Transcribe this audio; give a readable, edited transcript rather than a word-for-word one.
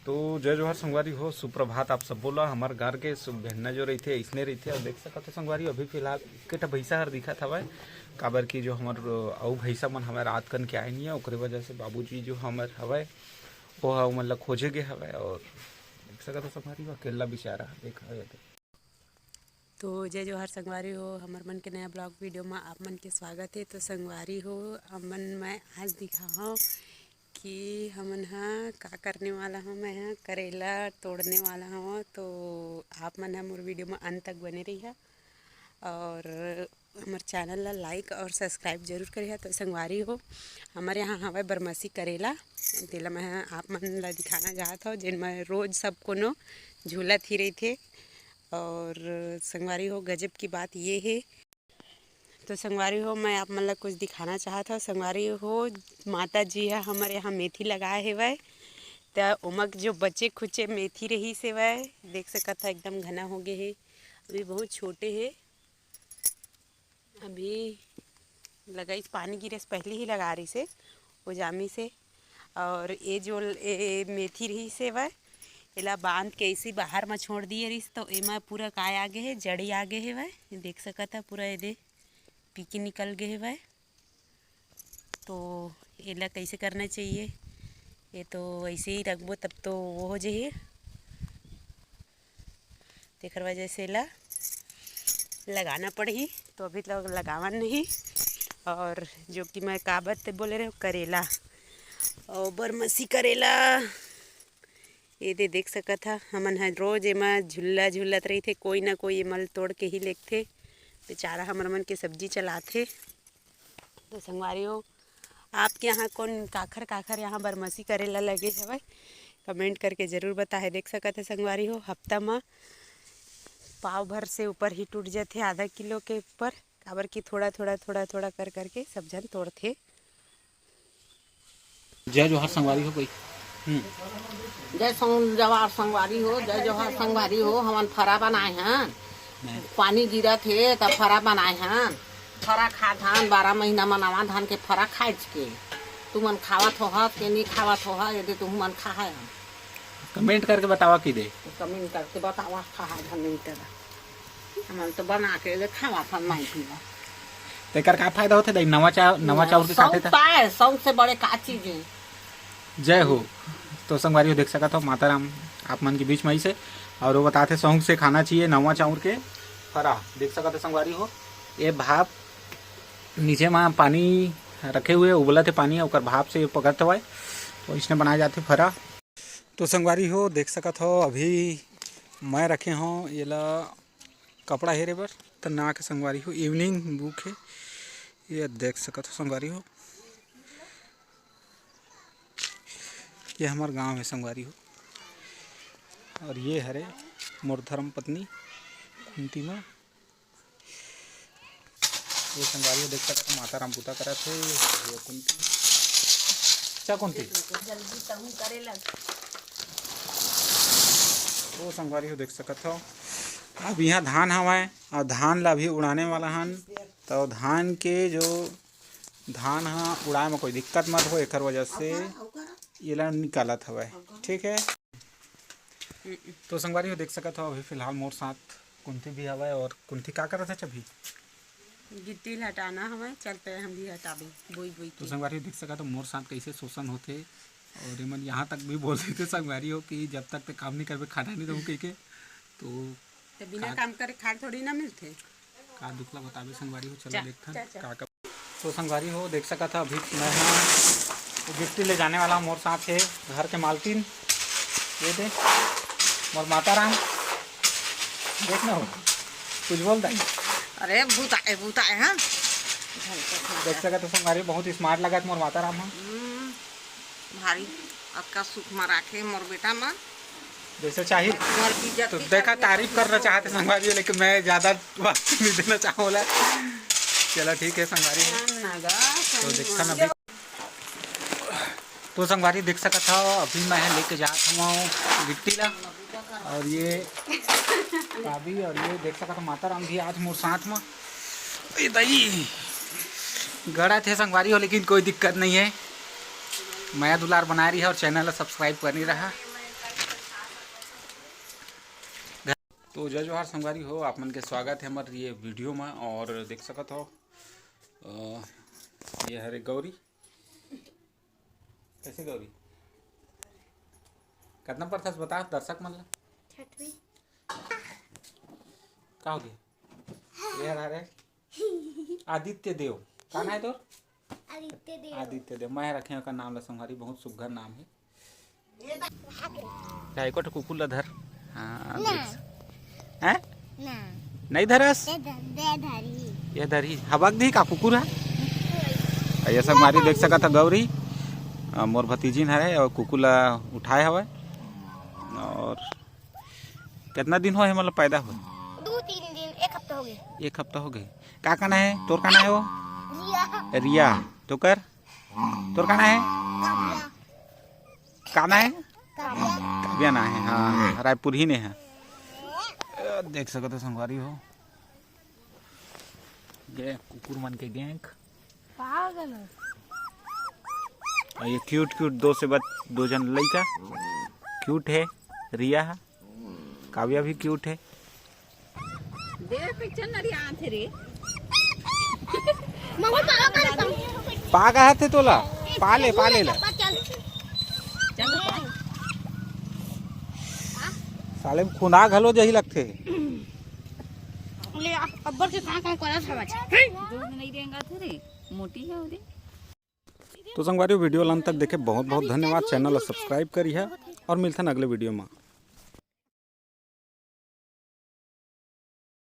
तो जय जोहार संगवारी हो, सुप्रभात आप सब बोला। हमार घर के भेड़ना जो रही थे इसने रही थे और देख सकते संगवारी अभी फिलहाल केटा भैंसा हर दिखा था काबर की जो हमार अउ भैंसा मन हमारे रात कन के आए नहीं है, ओकरे वजह से बाबूजी जो हमार हवे वो मतलब खोजे गए हवे। और देख सकते संगवारी अकेला बेचारा देखा तो जय जोहार संगवारी हो, हमार मन के नया ब्लॉग वीडियो में आप मन के स्वागत है। तो संगवारी हो हमन मैं आज दिखा हूँ कि हमन हाँ का करने वाला हूँ। मैं हाँ करेला तोड़ने वाला हूँ, तो आप मन मोर वीडियो में अंत तक बने रही है और हमार चैनल ला लाइक और सब्सक्राइब जरूर करिए। तो संगवारी हो हमारे यहाँ हवा बरमसी करेला तेला मैं आप मन ला दिखाना चाहता हूँ, जिन में रोज़ सब कोनो झूला थी रही थे। और संगवारी हो गजब की बात ये है, तो संगवारी हो मैं आप मतलब कुछ दिखाना चाहता हूँ। संगवारी हो माता जी है हमारे यहाँ मेथी लगाए है वह, तो उमक जो बचे खुचे मेथी रही से वह देख सकत है एकदम घना हो गए है। अभी बहुत छोटे है, अभी लगाई पानी गिरे से पहले ही लगा रही से वो जामी से। और ये जो मेथी रही से वह एला बांध के इसी बाहर में छोड़ दिए रही, तो एमा पूरा काय आगे है, जड़ी आगे है वह देख सकत है पूरा ये पीकी निकल गए है वह। तो एला कैसे करना चाहिए, ये तो ऐसे ही रखबो तब तो वो हो जाइए, तेकर वजह से एला लगाना पड़ी। तो अभी तक लगावन नहीं। और जो कि मैं काबत बोले रहे करेला और बरमसी करेला ये देख सकत है हमन है रोज एमा झुल्ला झुलत रही थे, कोई ना कोई मल तोड़ के ही लेते बेचारा हमर मन के सब्जी चलाते। तो संगवारी हो आपके यहाँ कौन काखर काखर यहाँ बरमसी करेला लगे हवे कमेंट करके ज़रूर बताए। देख सकत है संगवारी हो हफ्ता में पाव भर से ऊपर ही टूट जाते, आधा किलो के ऊपर, काबर की थोड़ा थोड़ा थोड़ा थोड़ा कर करके सब जन तोड़ते। जय जोहार संगवारी हो कोई जय जवाहर संगवारी हो, जय जवाहर संगवारी हो। हमन फरा बनाए हैं, पानी गिरा थे तब फरा बनाए हैं। फरा खा धान 12 महीना मनावा धान के फरा खाए के तुमन खावत हो के नहीं खावत हो यदि तुम मन खा है कमेंट करके बतावा कि दे कमेंट करके बतावा खा है धन हमन तो बना के खावा था नहीं पीवा तेकर का फायदा होते नवा चाउर के साथे था सौ से बड़े का चीज है। जय हो। तो संगवारी हो देख सकत हो माता राम आप मन के बीच में ही से और वो बताते सौंग से खाना चाहिए नवा चाउर के फरा। देख सकत हो संगवारी हो ये भाप नीचे में पानी रखे हुए उबला थे पानी और भाप से पकड़ते हुए तो इसने बनाए जाते फरा। तो संगवारी हो देख सकत हो अभी मैं रखे हूँ ये ला कपड़ा हेरे बर तो ना के संगवारी हो इवनिंग बुक है ये देख सकत हो संगवारी हो ये हमार गांव है संगवारी हो। और ये हरे मोर धर्म पत्नी कुंती में ये संगवारी हो देख सकते हो माता राम पूता करा थे ये कुंती क्या कुंती जल्दी तहु करे लग वो संगवारी हो देख सकते हो अब यहाँ धान हवाए और धान ला भी उड़ाने वाला हन। तो धान के जो धान हाँ उड़ाए में कोई दिक्कत मत हो एक वजह से ये ला निकालत हवा ठीक है। तो संगवारी हो देख सकते हो अभी फिलहाल मोर साथ कुंती भी हवा और कुंती का करत है अभी गिट्टी हटाना हमें चलते हैं हम भी हटाबे बोई बोई। तो संगवारी देख सकते हो मोर साथ कैसे शोषण होते और मन यहाँ तक भी बोल देते संगवारी हो कि जब तक काम नहीं करबे खाना नहीं दूँ कह के तो बिना काम करे खाड़ थोड़ी ना मिलते का दुखला बताबे संगवारी हो चलो देखते का। तो संगवारी हो देख सका था अभी मैं गिफ्ट ले जाने वाला मोर साथ है घर के मालकिन ये दे मोर माता राम देखना हो कुछ बोलता है अरे भूताए हैं देख सका तो संगवारी बहुत स्मार्ट लगा मोर माता राम भारी अक्का सुख में राखे मोर बेटा में जैसे चाहिए। तो देखा तारीफ करना चाहते संगवारी लेकिन मैं ज़्यादा वक्त नहीं देना चाहूँगा। चलो ठीक है संगवारी तो देखा ना अभी तो संगवारी देख सका था अभी मैं लेके जाता हूँ गिट्टी ला और ये भाभी और ये देख सका था माता राम भी आज मोर साथ में दही गड़ा थे संगवारी हो लेकिन कोई दिक्कत नहीं है। माया दुलार बना रही है और चैनल सब्सक्राइब कर नहीं रहा तो जय जोहार संगवारी हो, आप मन के स्वागत है हमारे ये वीडियो में। और देख सकत हो ये हरे गौरी। कैसे गौरी कितना पर था बता दर्शक मन ला। छठवीं का हो गया ये हरे आदित्य देव का नाम है तोर? आदित्य देव। आदित्य देव मैं रखे का नाम ला संगवारी, बहुत सुघर नाम है। एको ठो कुकुर ला धर। हाँ हैं ना नहीं धरस दे धरी ये धरी हबक दी का कुकुर है। ये सब मारी देख सका था गौरी मोर भतीजिन है और कुकुर ला उठाए हवे। और कितना दिन हुआ है मतलब पैदा हुए? 2-3 दिन, 1 हफ्ता हो गया। 1 हफ्ता हो गए। का कहना है तोर? कहना है वो रिया रिया तो कर तोर कहना है काव्या कहना है काव्या काव्या ना है। हाँ रायपुर ही ने है। देख सको तो संगवारी हो ये कुकुर मन के गैंग। पागल हो। और ये क्यूट क्यूट 2 जन लड़का क्यूट है। रिया है, काव्या भी क्यूट है। मम्मी पागल कर पा गया थे तोला पाले ला चल साले में खुना घलो जही लगते। ले अब्बर के कहां करत हवा नहीं देंगा थे मोटी है उधर। तो संगवारी वीडियो अंत तक देखे बहुत बहुत धन्यवाद। चैनल सब्सक्राइब करी है और मिलते हैं अगले वीडियो में।